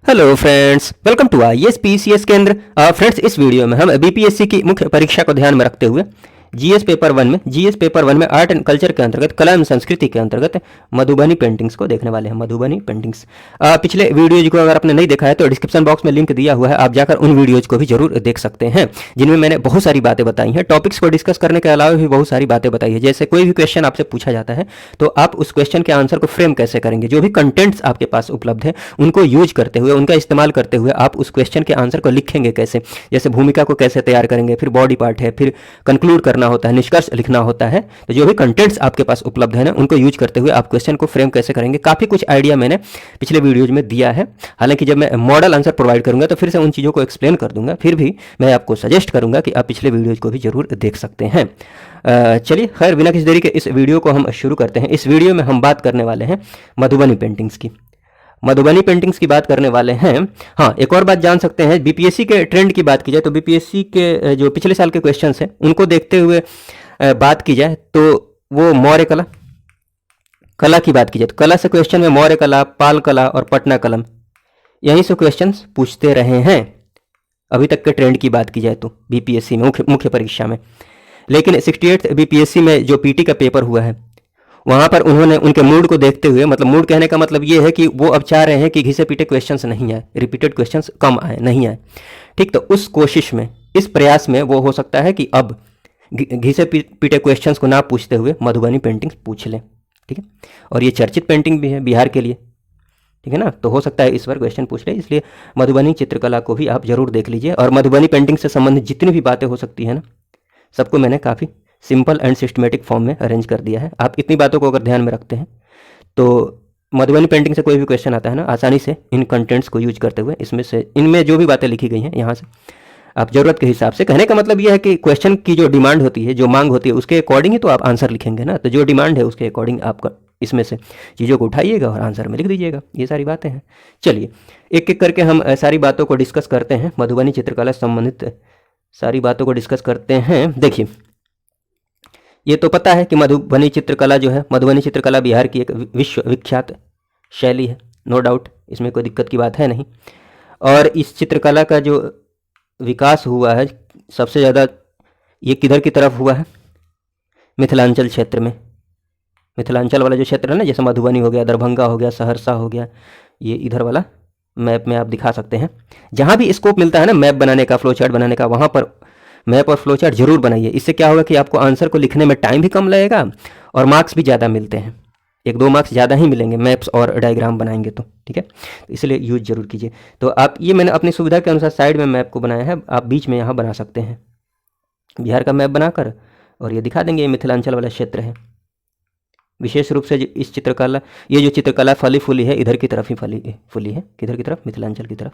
Hello friends, welcome to IAS PCS केंद्र। Friends, इस video में हम बीपीएससी की मुख्य परीक्षा को ध्यान में रखते हुए जीएस पेपर वन में आर्ट एंड कल्चर के अंतर्गत कला एवं संस्कृति के अंतर्गत मधुबनी पेंटिंग्स को देखने वाले हैं। मधुबनी पेंटिंग्स पिछले वीडियोज को अगर आपने नहीं देखा है तो डिस्क्रिप्शन बॉक्स में लिंक दिया हुआ है, आप जाकर उन वीडियोज को भी जरूर देख सकते हैं, जिनमें मैंने बहुत सारी बातें बताई हैं। टॉपिक्स को डिस्कस करने के अलावा भी बहुत सारी बातें बताई है। जैसे कोई भी क्वेश्चन आपसे पूछा जाता है तो आप उस क्वेश्चन के आंसर को फ्रेम कैसे करेंगे, जो भी कंटेंट्स आपके पास उपलब्ध है उनको यूज करते हुए, उनका इस्तेमाल करते हुए आप उस क्वेश्चन के आंसर को लिखेंगे कैसे। जैसे भूमिका को कैसे तैयार करेंगे, फिर बॉडी पार्ट है, फिर कंक्लूड करना होता है, निष्कर्ष लिखना होता है। तो जो भी कंटेंट्स आपके पास उपलब्ध है ना, उनको यूज करते हुए आप क्वेश्चन को फ्रेम कैसे करेंगे, काफी कुछ आइडिया मैंने पिछले वीडियोज में दिया है। हालांकि जब मैं मॉडल आंसर प्रोवाइड करूंगा तो फिर से उन चीजों को एक्सप्लेन कर दूंगा, फिर भी मैं आपको सजेस्ट करूंगा कि आप पिछले वीडियोज को भी जरूर देख सकते हैं। चलिए, खैर बिना किसी देरी के इस वीडियो को हम शुरू करते हैं। इस वीडियो में हम बात करने वाले हैं मधुबनी पेंटिंग्स की। मधुबनी पेंटिंग्स की बात करने वाले हैं। हाँ, एक और बात जान सकते हैं, बीपीएससी के ट्रेंड की बात की जाए तो बीपीएससी के जो पिछले साल के क्वेश्चंस हैं उनको देखते हुए बात की जाए तो वो मौर्य कला की बात की जाए तो कला से क्वेश्चन में मौर्य कला, पाल कला और पटना कलम, यहीं से क्वेश्चंस पूछते रहे हैं अभी तक के ट्रेंड की बात की जाए तो बीपीएससी में मुख्य परीक्षा में। लेकिन 68 बीपीएससी में जो पीटी का पेपर हुआ है वहां पर उन्होंने उनके मूड को देखते हुए, मतलब मूड कहने का मतलब ये है कि वो अब चाह रहे हैं कि घिसे पीटे क्वेश्चंस नहीं आए, रिपीटेड क्वेश्चंस कम आए, नहीं आए। ठीक, तो उस कोशिश में, इस प्रयास में वो हो सकता है कि अब घिसे पीटे क्वेश्चंस को ना पूछते हुए मधुबनी पेंटिंग्स पूछ लें। ठीक है, और ये चर्चित पेंटिंग भी है बिहार के लिए, ठीक है ना, तो हो सकता है इस बार क्वेश्चन पूछ ले। इसलिए मधुबनी चित्रकला को भी आप जरूर देख लीजिए। और मधुबनी पेंटिंग से संबंधित जितनी भी बातें हो सकती है ना, सबको मैंने काफ़ी सिंपल एंड सिस्टमेटिक फॉर्म में अरेंज कर दिया है। आप इतनी बातों को अगर ध्यान में रखते हैं तो मधुबनी पेंटिंग से कोई भी क्वेश्चन आता है ना, आसानी से इन कंटेंट्स को यूज करते हुए इसमें से, इनमें जो भी बातें लिखी गई हैं यहाँ से आप ज़रूरत के हिसाब से, कहने का मतलब यह है कि क्वेश्चन की जो डिमांड होती है, जो मांग होती है, उसके अकॉर्डिंग ही तो आप आंसर लिखेंगे ना। तो जो डिमांड है उसके अकॉर्डिंग आप इसमें से चीज़ों को उठाइएगा और आंसर में लिख दीजिएगा। ये सारी बातें हैं। चलिए, एक एक करके हम सारी बातों को डिस्कस करते हैं। मधुबनी चित्रकला से संबंधित सारी बातों को डिस्कस करते हैं। देखिए, ये तो पता है कि मधुबनी चित्रकला जो है, मधुबनी चित्रकला बिहार की एक विश्व विख्यात शैली है, नो डाउट, इसमें कोई दिक्कत की बात है नहीं। और इस चित्रकला का जो विकास हुआ है सबसे ज़्यादा ये किधर की तरफ हुआ है, मिथिलांचल क्षेत्र में। मिथिलांचल वाला जो क्षेत्र है ना, जैसे मधुबनी हो गया, दरभंगा हो गया, सहरसा हो गया, ये इधर वाला मैप में आप दिखा सकते हैं। जहाँ भी स्कोप मिलता है ना मैप बनाने का, फ्लो चार्ट बनाने का, वहाँ पर मैप और फ्लो चार्ट जरूर बनाइए। इससे क्या होगा कि आपको आंसर को लिखने में टाइम भी कम लगेगा और मार्क्स भी ज़्यादा मिलते हैं, 1-2 मार्क्स ज़्यादा ही मिलेंगे मैप्स और डायग्राम बनाएंगे तो। ठीक है, तो इसलिए यूज जरूर कीजिए। तो आप, ये मैंने अपनी सुविधा के अनुसार साइड में मैप को बनाया है, आप बीच में यहाँ बना सकते हैं बिहार का मैप बनाकर, और ये दिखा देंगे ये मिथिलांचल वाला क्षेत्र है। विशेष रूप से इस चित्रकला, ये जो चित्रकला फली फूली है, इधर की तरफ ही फूली है, किधर की तरफ, मिथिलांचल की तरफ।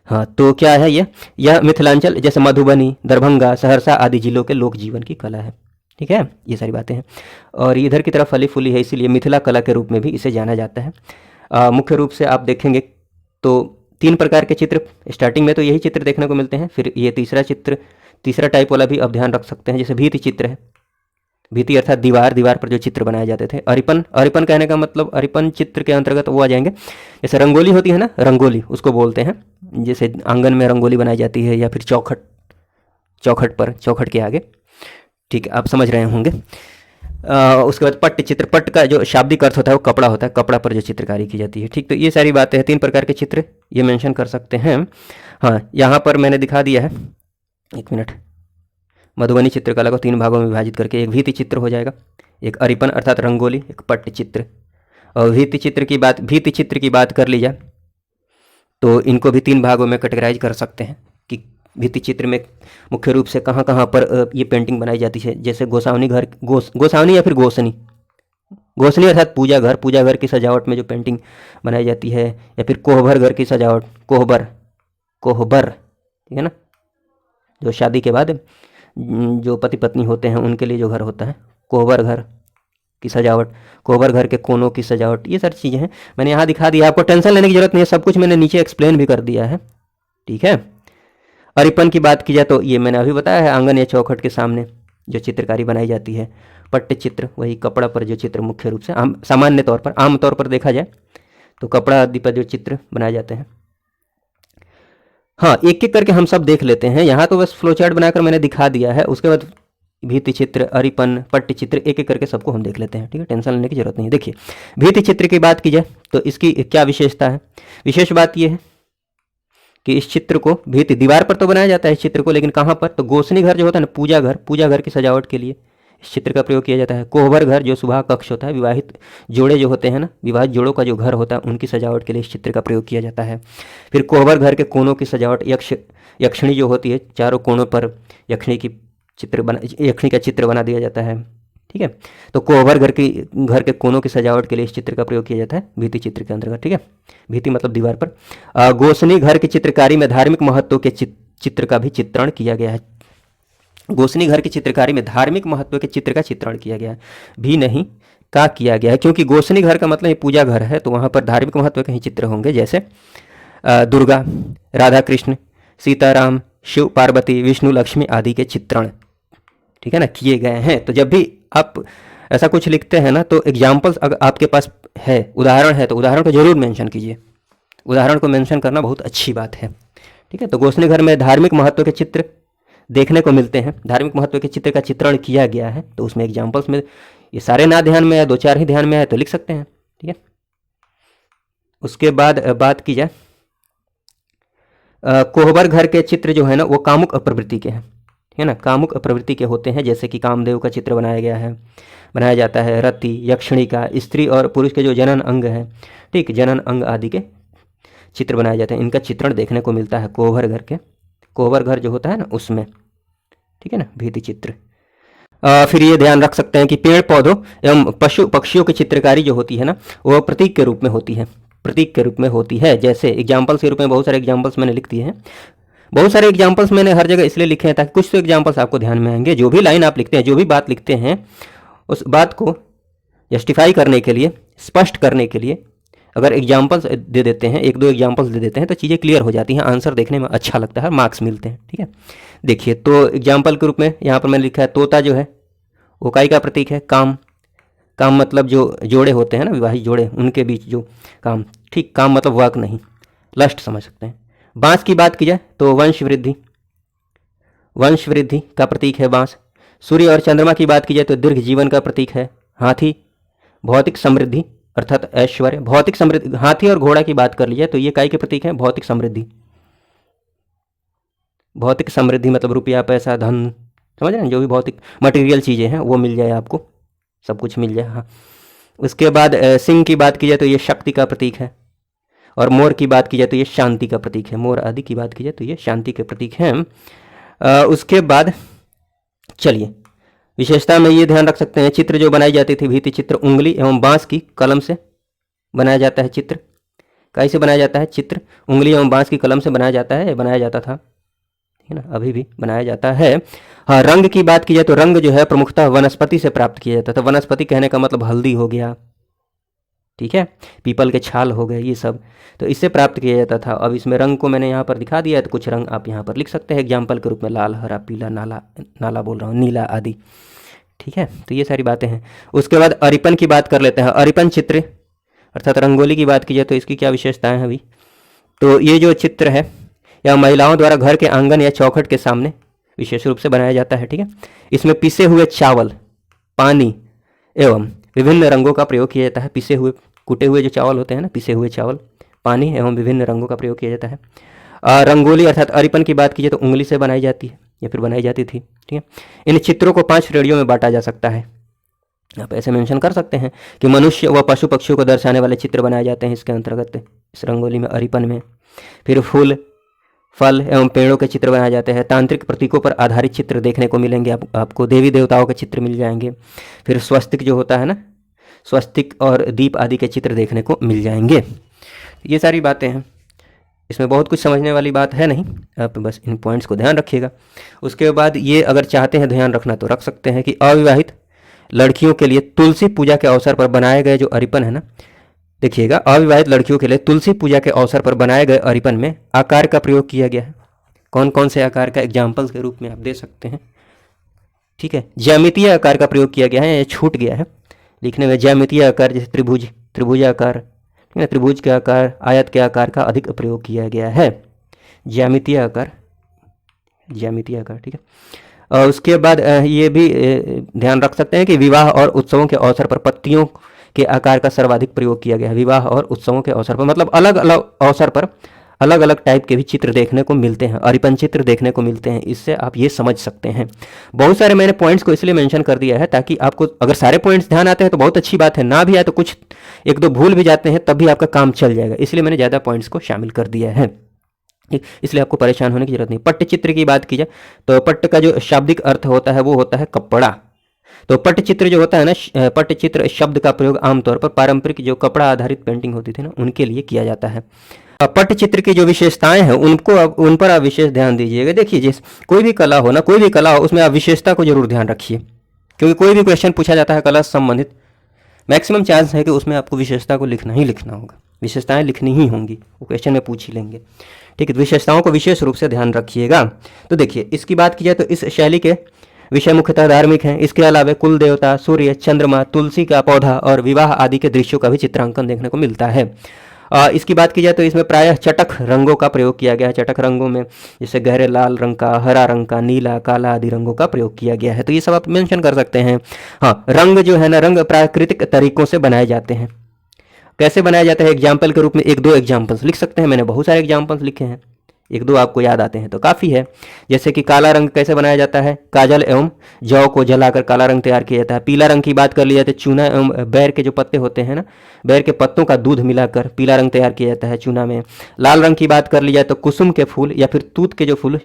हाँ, तो क्या है ये, यह मिथिलांचल जैसे मधुबनी, दरभंगा, सहरसा आदि जिलों के लोक जीवन की कला है। ठीक है, ये सारी बातें हैं। और इधर की तरफ फली फूली है, इसीलिए मिथिला कला के रूप में भी इसे जाना जाता है। मुख्य रूप से आप देखेंगे तो 3 प्रकार के चित्र, स्टार्टिंग में तो यही चित्र देखने को मिलते हैं। फिर ये तीसरा टाइप वाला भी आप ध्यान रख सकते हैं, जैसे भित्ति चित्र है। भित्ति अर्थात दीवार पर जो चित्र बनाए जाते थे। अरिपन कहने का मतलब, अरिपन चित्र के अंतर्गत वो आ जाएंगे, जैसे रंगोली होती है ना, रंगोली उसको बोलते हैं, जैसे आंगन में रंगोली बनाई जाती है, या फिर चौखट के आगे। ठीक है, आप समझ रहे होंगे। उसके बाद पट्ट चित्र, पट्ट का जो शाब्दिक अर्थ होता है वो कपड़ा होता है, कपड़ा पर जो चित्रकारी की जाती है। ठीक, तो ये सारी बातें हैं। 3 प्रकार के चित्र ये मेंशन कर सकते हैं। हाँ, यहाँ पर मैंने दिखा दिया है, 1 मिनट। मधुबनी चित्रकला को 3 भागों में विभाजित करके एक भित्ति चित्र हो जाएगा, एक अरिपन अर्थात रंगोली, एक पट्ट चित्र। और भित्ति चित्र की बात कर ली जाए तो इनको भी 3 भागों में कैटेगराइज कर सकते हैं कि भित्ति चित्र में मुख्य रूप से कहाँ कहाँ पर ये पेंटिंग बनाई जाती है। जैसे गोसावनी या फिर गोसनी अर्थात पूजा घर की सजावट में जो पेंटिंग बनाई जाती है, या फिर कोहबर घर की सजावट, कोहबर, ठीक है ना, जो शादी के बाद जो पति पत्नी होते हैं उनके लिए जो घर होता है, कोहबर घर की सजावट, कोहबर घर के कोनों की सजावट, ये सारी चीज़ें हैं। मैंने यहाँ दिखा दिया, आपको टेंशन लेने की जरूरत नहीं है, सब कुछ मैंने नीचे एक्सप्लेन भी कर दिया है। ठीक है, अरिपन की बात की जाए तो ये मैंने अभी बताया है, आंगन या चौखट के सामने जो चित्रकारी बनाई जाती है। पट्ट चित्र, वही कपड़ा पर जो चित्र मुख्य रूप से सामान्य तौर पर, आम तौर पर देखा जाए तो कपड़ा आदि पर जो चित्र बनाए जाते हैं, हाँ, एक एक करके हम सब देख लेते हैं। यहाँ तो बस फ्लो चार्ट बनाकर मैंने दिखा दिया है, उसके बाद भित्ति चित्र, अरिपन, पट्टी चित्र, एक एक करके सबको हम देख लेते हैं। ठीक है, टेंशन लेने की जरूरत नहीं है। देखिए, भित्ति चित्र की बात की जाए तो इसकी क्या विशेषता है? विशेष बात यह है कि इस चित्र को भित्ति दीवार पर तो बनाया जाता है इस चित्र को, लेकिन कहाँ पर? तो गोसनी घर जो होता है ना, पूजा घर की सजावट के लिए इस चित्र का प्रयोग किया जाता है। कोहबर घर जो सुबह कक्ष होता है, विवाहित जोड़े जो होते हैं ना, विवाहित जोड़ों का जो घर होता है उनकी सजावट के लिए इस चित्र का प्रयोग किया जाता है। फिर कोहबर घर के कोनों की सजावट, यक्षिणी जो होती है, चारों कोनों पर यक्षिणी का चित्र बना दिया जाता है। ठीक है, तो कोहबर घर के कोनों की सजावट के लिए इस चित्र का प्रयोग किया जाता है भित्ति चित्र के अंतर्गत। ठीक है, भित्ति मतलब दीवार पर। गोसनी घर की चित्रकारी में धार्मिक महत्व के चित्र का भी चित्रण किया गया है। गोसनी घर की चित्रकारी में धार्मिक महत्व के चित्र का चित्रण किया गया है, भी नहीं का किया गया है, क्योंकि गोसनी घर का मतलब ये पूजा घर है, तो वहाँ पर धार्मिक महत्व के ही चित्र होंगे, जैसे दुर्गा, राधा कृष्ण, सीताराम, शिव पार्वती, विष्णु लक्ष्मी आदि के चित्रण, ठीक है ना, किए गए हैं। तो जब भी आप ऐसा कुछ लिखते हैं ना, तो एग्जाम्पल्स अगर आपके पास है, उदाहरण है, तो उदाहरण को जरूर मेंशन कीजिए। उदाहरण को मेंशन करना बहुत अच्छी बात है। ठीक है, तो गोसनी घर में धार्मिक महत्व के चित्र देखने को मिलते हैं, धार्मिक महत्व के चित्र का चित्रण किया गया है, तो उसमें एग्जाम्पल्स में ये सारे ना ध्यान में है, 2-4 ही ध्यान में है तो लिख सकते हैं। ठीक है, उसके बाद बात की जाए, कोहबर घर के चित्र जो है ना, वो कामुक प्रवृत्ति के हैं, है ना, कामुक प्रवृत्ति के होते हैं, जैसे कि कामदेव का चित्र बनाया जाता है, रति, यक्षिणी का, स्त्री और पुरुष के जो जनन अंग है, ठीक, जनन अंग आदि के चित्र बनाए जाते हैं। इनका चित्रण देखने को मिलता है कोहबर घर जो होता है ना उसमें। ठीक है ना, भित्ति चित्र। फिर ये ध्यान रख सकते हैं कि पेड़ पौधों एवं पशु पक्षियों की चित्रकारी जो होती है ना, वो प्रतीक के रूप में होती है। जैसे एग्जाम्पल्स के रूप में बहुत सारे एग्जाम्पल्स मैंने लिख दिए हैं। बहुत सारे एग्जाम्पल्स मैंने हर जगह इसलिए लिखे हैं ताकि कुछ तो एग्जाम्पल्स आपको ध्यान में आएंगे। जो भी लाइन आप लिखते हैं, जो भी बात लिखते हैं, उस बात को जस्टिफाई करने के लिए, स्पष्ट करने के लिए अगर एग्जाम्पल्स दे देते हैं, 1-2 एग्जाम्पल्स दे देते हैं, तो चीज़ें क्लियर हो जाती हैं, आंसर देखने में अच्छा लगता है, मार्क्स मिलते हैं। ठीक है, देखिए, तो एग्जाम्पल के रूप में यहाँ पर मैंने लिखा है, तोता जो है वो काय का प्रतीक है? काम मतलब जो जोड़े होते हैं ना, विवाहित जोड़े, उनके बीच जो काम, ठीक, काम मतलब वर्क नहीं, लस्ट समझ सकते हैं। बांस की बात की जाए तो वंश वृद्धि का प्रतीक है बांस। सूर्य और चंद्रमा की बात की जाए तो दीर्घ जीवन का प्रतीक है हाथी। भौतिक समृद्धि अर्थात ऐश्वर्य, भौतिक समृद्धि, हाथी और घोड़ा की बात कर लीजिए तो ये काय के प्रतीक है? भौतिक समृद्धि मतलब रुपया, पैसा, धन, समझ रहे हैं, जो भी भौतिक मटेरियल चीज़ें हैं वो मिल जाए आपको, सब कुछ मिल जाए। हाँ, उसके बाद सिंह की बात की जाए तो ये शक्ति का प्रतीक है, और मोर की बात की जाए तो ये शांति का प्रतीक है। मोर आदि की बात की जाए तो ये शांति के प्रतीक हैं। उसके बाद चलिए, विशेषता में ये ध्यान रख सकते हैं, चित्र जो बनाई जाती थी भित्ति चित्र, उंगली एवं बांस की कलम से बनाया जाता है। चित्र कैसे बनाया जाता है? चित्र उंगली एवं बांस की कलम से बनाया जाता था, है ना, अभी भी बनाया जाता है। हाँ, रंग की बात की जाए तो रंग जो है प्रमुखतः वनस्पति से प्राप्त किया जाता था। वनस्पति कहने का मतलब हल्दी हो गया, ठीक है, पीपल के छाल हो गए, ये सब तो इससे प्राप्त किया जाता था। अब इसमें रंग को मैंने यहाँ पर दिखा दिया है, तो कुछ रंग आप यहाँ पर लिख सकते हैं एग्जाम्पल के रूप में, लाल, हरा, पीला, नाला बोल रहा हूँ, नीला आदि। ठीक है, तो ये सारी बातें हैं। उसके बाद अरिपन की बात कर लेते हैं। अरिपन चित्र अर्थात रंगोली की बात की जाए तो इसकी क्या विशेषताएं हैं अभी? तो ये जो चित्र है यह महिलाओं द्वारा घर के आंगन या चौखट के सामने विशेष रूप से बनाया जाता है। ठीक है, इसमें पिसे हुए चावल, पानी एवं विभिन्न रंगों का प्रयोग किया जाता है। पिसे हुए, कूटे हुए जो चावल होते हैं ना, पिसे हुए चावल, पानी एवं विभिन्न रंगों का प्रयोग किया जाता है। रंगोली अर्थात अरिपन की बात कीजिए तो उंगली से बनाई जाती है या फिर बनाई जाती थी। ठीक है, इन चित्रों को 5 श्रेणियों में बांटा जा सकता है। आप ऐसे मेंशन कर सकते हैं कि मनुष्य व पशु पक्षियों को दर्शाने वाले चित्र बनाए जाते हैं इसके अंतर्गत, इस रंगोली में, अरिपन में। फिर फूल, फल एवं पेड़ों के चित्र बनाए जाते हैं। तांत्रिक प्रतीकों पर आधारित चित्र देखने को मिलेंगे आपको, देवी देवताओं के चित्र मिल जाएंगे। फिर स्वस्तिक जो होता है ना, स्वस्तिक और दीप आदि के चित्र देखने को मिल जाएंगे। ये सारी बातें हैं, इसमें बहुत कुछ समझने वाली बात है नहीं, आप बस इन पॉइंट्स को ध्यान रखिएगा। उसके बाद ये अगर चाहते हैं ध्यान रखना तो रख सकते हैं कि अविवाहित लड़कियों के लिए तुलसी पूजा के अवसर पर बनाए गए जो अरिपन है ना, देखिएगा, अविवाहित लड़कियों के लिए तुलसी पूजा के अवसर पर बनाए गए अरिपन में आकार का प्रयोग किया गया है। कौन कौन से आकार का एग्जाम्पल्स के रूप में आप दे सकते हैं? ठीक है, ज्यामितीय आकार का प्रयोग किया गया है, ये छूट गया है लिखने में। ज्यामितीय आकार जैसे त्रिभुज आकार, ठीक है, त्रिभुज के आकार, आयत के आकार का अधिक प्रयोग किया गया है। ज्यामितीय आकार, ज्यामितीय आकार, ठीक है। और उसके बाद ये भी ध्यान रख सकते हैं कि विवाह और उत्सवों के अवसर पर पत्तियों के आकार का सर्वाधिक प्रयोग किया गया है। विवाह और उत्सवों के अवसर पर मतलब अलग अलग अवसर पर अलग अलग टाइप के भी चित्र देखने को मिलते हैं, अरिपन चित्र देखने को मिलते हैं। इससे आप ये समझ सकते हैं। बहुत सारे मैंने पॉइंट्स को इसलिए मेंशन कर दिया है ताकि आपको अगर सारे पॉइंट्स ध्यान आते हैं तो बहुत अच्छी बात है, ना भी आए तो कुछ एक दो भूल भी जाते हैं तब भी आपका काम चल जाएगा, इसलिए मैंने ज़्यादा पॉइंट्स को शामिल कर दिया है। ठीक, इसलिए आपको परेशान होने की जरूरत नहीं। पट्टचित्र की बात की जाए तो पट्ट का जो शाब्दिक अर्थ होता है वो होता है कपड़ा। तो पट्टचित्र जो होता है ना, पट्टचित्र शब्द का प्रयोग आमतौर पर पारंपरिक जो कपड़ा आधारित पेंटिंग होती थी ना उनके लिए किया जाता है। पट्टचित्र की जो विशेषताएं हैं उन पर आप विशेष ध्यान दीजिएगा। देखिए जिस कोई भी कला हो ना, कोई भी कला हो, उसमें आप विशेषता को जरूर ध्यान रखिए, क्योंकि कोई भी क्वेश्चन पूछा जाता है कला से संबंधित, मैक्सिमम चांस है कि उसमें आपको विशेषता को लिखना ही लिखना होगा, विशेषताएं लिखनी ही होंगी, वो क्वेश्चन में पूछ ही लेंगे। ठीक है, तो विशेषताओं को विशेष रूप से ध्यान रखिएगा। तो देखिए इसकी बात की जाए तो इस शैली के विषय मुख्यतः धार्मिक हैं। इसके अलावा कुल देवता, सूर्य, चंद्रमा, तुलसी का पौधा और विवाह आदि के दृश्यों का भी चित्रांकन देखने को मिलता है। इसकी बात की जाए तो इसमें प्रायः चटक रंगों का प्रयोग किया गया है। चटक रंगों में जैसे गहरे लाल रंग का, हरा रंग का, नीला, काला आदि रंगों का प्रयोग किया गया है। तो ये सब आप मेंशन कर सकते हैं। हाँ, रंग जो है ना, रंग प्राकृतिक तरीकों से बनाए जाते हैं। कैसे बनाया जाता है एग्जाम्पल के रूप में एक दो एग्जाम्पल्स लिख सकते हैं। मैंने बहुत सारे एग्जाम्पल्स लिखे हैं, एक दो आपको याद आते हैं तो काफ़ी है। जैसे कि काला रंग कैसे बनाया जाता है, काजल एवं जौ को जलाकर काला रंग तैयार किया जाता है। पीला रंग की बात कर ली जाए तो चूना एवं बैर के जो पत्ते होते हैं ना, बैर के पत्तों का दूध मिलाकर पीला रंग तैयार किया जाता है चूना में। लाल रंग की बात कर ली जाए तो कुसुम के फूल या फिर तूत के जो फूल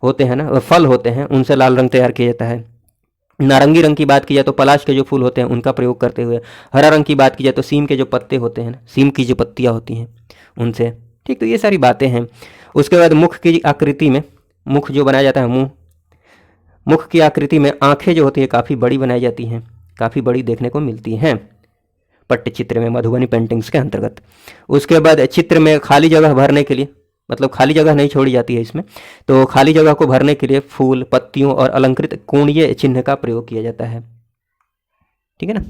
होते हैं ना, फल होते हैं, उनसे लाल रंग तैयार किया जाता है। नारंगी रंग की बात की जाए तो पलाश के जो फूल होते हैं उनका प्रयोग करते हुए। हरा रंग की बात की जाए तो सीम के जो पत्ते होते हैं ना, सीम की जो पत्तियाँ होती हैं उनसे। ठीक, तो ये सारी बातें हैं। उसके बाद मुख की आकृति में, मुख जो बनाया जाता है, मुख की आकृति में आंखें जो होती है काफ़ी बड़ी बनाई जाती हैं, काफ़ी बड़ी देखने को मिलती हैं पट्टचित्र में, मधुबनी पेंटिंग्स के अंतर्गत। उसके बाद चित्र में खाली जगह भरने के लिए, मतलब खाली जगह नहीं छोड़ी जाती है इसमें, तो खाली जगह को भरने के लिए फूल, पत्तियों और अलंकृत कोणीय चिन्ह का प्रयोग किया जाता है। ठीक है ना।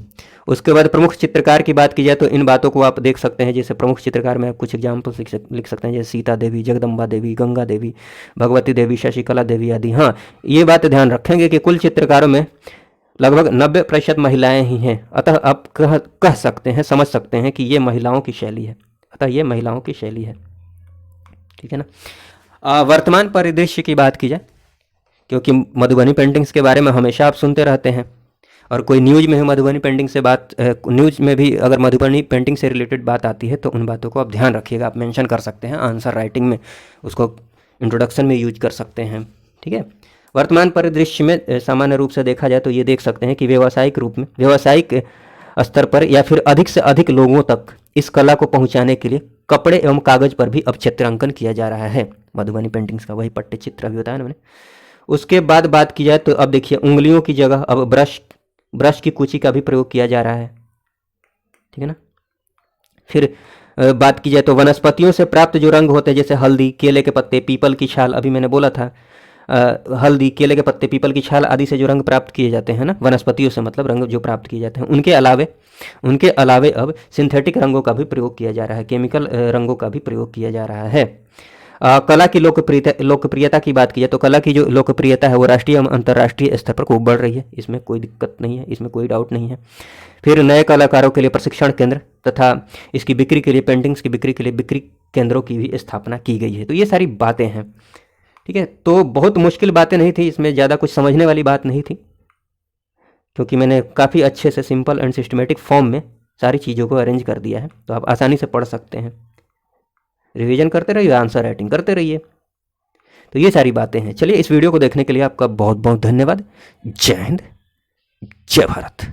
उसके बाद प्रमुख चित्रकार की बात की जाए तो इन बातों को आप देख सकते हैं। जैसे प्रमुख चित्रकार में आप कुछ एग्जाम्पल्स लिख सकते हैं, जैसे सीता देवी, जगदम्बा देवी, गंगा देवी, भगवती देवी, शशिकला देवी आदि। हाँ, ये बात ध्यान रखेंगे कि कुल चित्रकारों में लगभग 90% महिलाएं ही हैं। अतः आप कह सकते हैं, समझ सकते हैं कि ये महिलाओं की शैली है। अतः ये महिलाओं की शैली है। ठीक है ना। वर्तमान परिदृश्य की बात की जाए, क्योंकि मधुबनी पेंटिंग्स के बारे में हमेशा आप सुनते रहते हैं और कोई न्यूज़ में मधुबनी पेंटिंग से बात, न्यूज़ में भी अगर मधुबनी पेंटिंग से रिलेटेड बात आती है तो उन बातों को आप ध्यान रखिएगा। आप मेंशन कर सकते हैं आंसर राइटिंग में, उसको इंट्रोडक्शन में यूज कर सकते हैं। ठीक है। वर्तमान परिदृश्य में सामान्य रूप से देखा जाए तो ये देख सकते हैं कि व्यावसायिक रूप में, व्यावसायिक स्तर पर या फिर अधिक से अधिक लोगों तक इस कला को पहुंचाने के लिए कपड़े एवं कागज पर भी अब चित्रांकन किया जा रहा है मधुबनी पेंटिंग्स का। वही पट्टचित्र अभी बताया ना मैंने। उसके बाद बात की जाए तो अब देखिए उंगलियों की जगह अब ब्रश की कुची का भी प्रयोग किया जा रहा है। ठीक है ना। फिर बात की जाए तो वनस्पतियों से प्राप्त जो रंग होते हैं, जैसे हल्दी, केले के पत्ते, पीपल की छाल, अभी मैंने बोला था हल्दी, केले के पत्ते, पीपल की छाल आदि से जो रंग प्राप्त किए जाते हैं ना, वनस्पतियों से मतलब रंग जो प्राप्त किए जाते हैं, उनके अलावे अब सिंथेटिक रंगों का भी प्रयोग किया जा रहा है, केमिकल रंगों का भी प्रयोग किया जा रहा है। कला की लोकप्रियता की बात की जाए तो कला की जो लोकप्रियता है वो राष्ट्रीय एवं अंतर्राष्ट्रीय स्तर पर खूब बढ़ रही है। इसमें कोई दिक्कत नहीं है, इसमें कोई डाउट नहीं है। फिर नए कलाकारों के लिए प्रशिक्षण केंद्र तथा इसकी बिक्री के लिए, पेंटिंग्स की बिक्री के लिए बिक्री केंद्रों की भी स्थापना की गई है। तो ये सारी बातें हैं। ठीक है। तो बहुत मुश्किल बातें नहीं थी, इसमें ज़्यादा कुछ समझने वाली बात नहीं थी, क्योंकि मैंने काफ़ी अच्छे से सिंपल एंड सिस्टमेटिक फॉर्म में सारी चीज़ों को अरेंज कर दिया है, तो आप आसानी से पढ़ सकते हैं। रिवीजन करते रहिए, आंसर राइटिंग करते रहिए। तो ये सारी बातें हैं। चलिए, इस वीडियो को देखने के लिए आपका बहुत बहुत धन्यवाद। जय हिंद, जय भारत।